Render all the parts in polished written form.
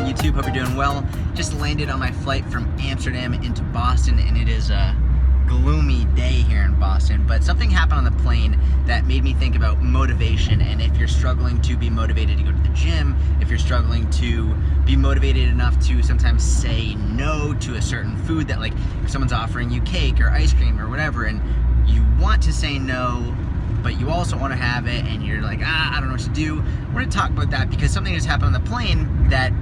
on YouTube? Hope you're doing well. Just landed on my flight from Amsterdam into Boston, and it is a gloomy day here in Boston. But something happened on the plane that made me think about motivation, and if you're struggling to be motivated to go to the gym, if you're struggling to be motivated enough to sometimes say no to a certain food, that like if someone's offering you cake or ice cream or whatever, and you want to say no, but you also want to have it, and you're like, I don't know what to do. We're going to talk about that because something just happened on the plane that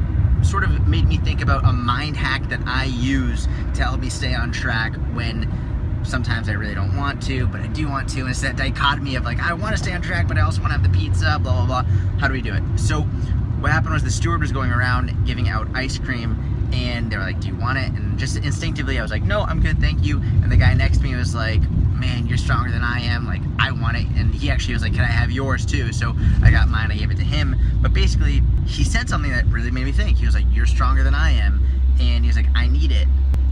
sort of made me think about a mind hack that I use to help me stay on track when sometimes I really don't want to, but I do want to. And it's that dichotomy of like, I want to stay on track, but I also want to have the pizza, blah, blah, blah. How do we do it? So what happened was the steward was going around giving out ice cream, and they were like, do you want it? And just instinctively, I was like, no, I'm good, thank you. And the guy next to me was like, man, you're stronger than I am. Like, I want it. And he actually was like, can I have yours too? So I got mine, I gave it to him. But basically, he said something that really made me think. He was like, you're stronger than I am. And he was like, I need it.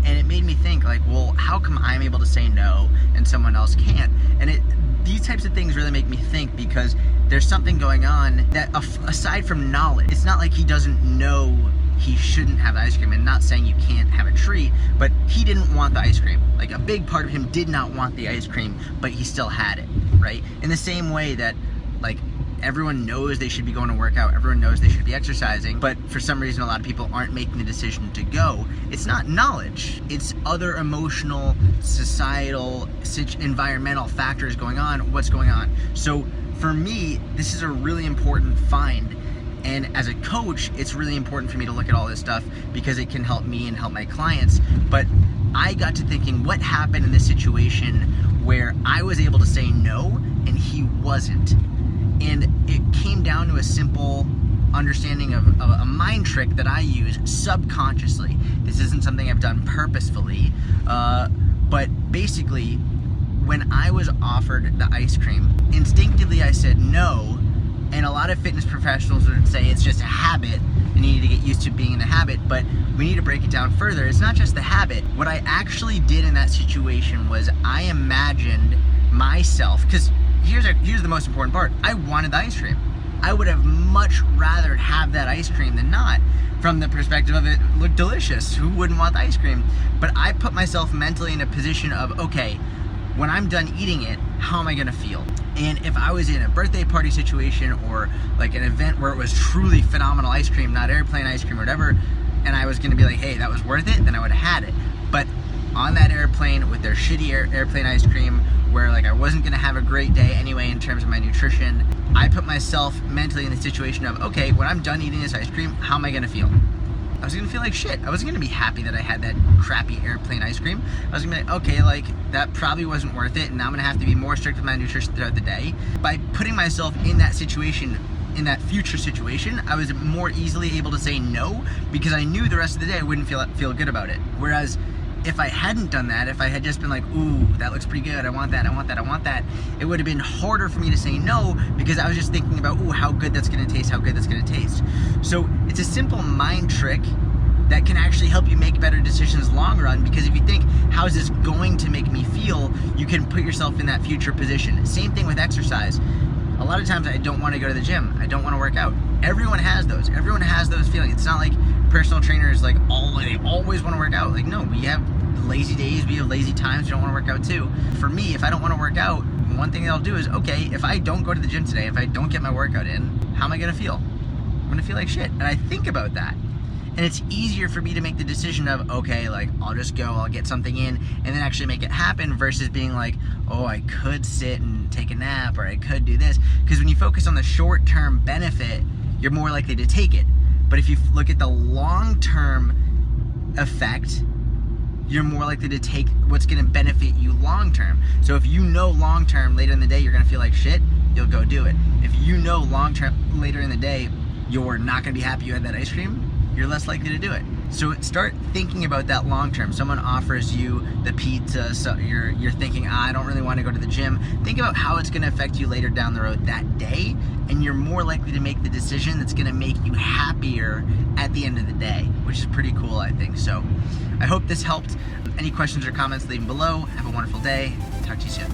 And it made me think, like, well, how come I'm able to say no and someone else can't? And these types of things really make me think, because there's something going on that, aside from knowledge, it's not like he doesn't know he shouldn't have the ice cream, and not saying you can't have a treat, but he didn't want the ice cream. Like, a big part of him did not want the ice cream, but he still had it, right? In the same way that, like, everyone knows they should be going to work out, everyone knows they should be exercising, but for some reason a lot of people aren't making the decision to go. It's not knowledge, it's other emotional, societal, environmental factors going on, what's going on. So for me, this is a really important find. And as a coach, it's really important for me to look at all this stuff because it can help me and help my clients. But I got to thinking, what happened in this situation where I was able to say no and he wasn't? And it came down to a simple understanding of a mind trick that I use subconsciously. This isn't something I've done purposefully, but basically, when I was offered the ice cream, instinctively I said no. And a lot of fitness professionals would say it's just a habit and you need to get used to being in the habit, but we need to break it down further. It's not just the habit. What I actually did in that situation was I imagined myself, because here's the most important part. I wanted the ice cream. I would have much rather have that ice cream than not, from the perspective of it looked delicious. Who wouldn't want the ice cream? But I put myself mentally in a position of, okay, when I'm done eating it, how am I gonna feel? And if I was in a birthday party situation or like an event where it was truly phenomenal ice cream, not airplane ice cream or whatever, and I was gonna be like, hey, that was worth it, then I would have had it. But on that airplane with their shitty airplane ice cream, where like I wasn't gonna have a great day anyway in terms of my nutrition, I put myself mentally in the situation of, okay, when I'm done eating this ice cream, how am I gonna feel? I was gonna feel like shit. I wasn't gonna be happy that I had that crappy airplane ice cream. I was gonna be like, okay, like that probably wasn't worth it, and now I'm gonna have to be more strict with my nutrition throughout the day. By putting myself in that situation, in that future situation, I was more easily able to say no, because I knew the rest of the day I wouldn't feel good about it. Whereas if I hadn't done that, if I had just been like, ooh, that looks pretty good, I want that, I want that, I want that, it would have been harder for me to say no, because I was just thinking about, ooh, how good that's gonna taste, how good that's gonna taste. So it's a simple mind trick that can actually help you make better decisions long run, because if you think, how is this going to make me feel, you can put yourself in that future position. Same thing with exercise. A lot of times I don't want to go to the gym, I don't want to work out. Everyone has those feelings. It's not like personal trainers like they always want to work out. Like, no, we have lazy days, we have lazy times, we don't want to work out too. For me, if I don't want to work out, one thing that I'll do is, okay, if I don't go to the gym today, if I don't get my workout in, how am I gonna feel? I'm gonna feel like shit. And I think about that. And it's easier for me to make the decision of, okay, like, I'll just go, I'll get something in, and then actually make it happen, versus being like, oh, I could sit and take a nap, or I could do this. Because when you focus on the short-term benefit, you're more likely to take it. But if you look at the long-term effect, you're more likely to take what's gonna benefit you long-term. So if you know long-term, later in the day, you're gonna feel like shit, you'll go do it. If you know long-term, later in the day, you're not gonna be happy you had that ice cream, you're less likely to do it. So start thinking about that long term. Someone offers you the pizza, so you're thinking, I don't really want to go to the gym. Think about how it's going to affect you later down the road that day, and you're more likely to make the decision that's going to make you happier at the end of the day, which is pretty cool, I think. So I hope this helped. Any questions or comments, leave them below. Have a wonderful day. Talk to you soon.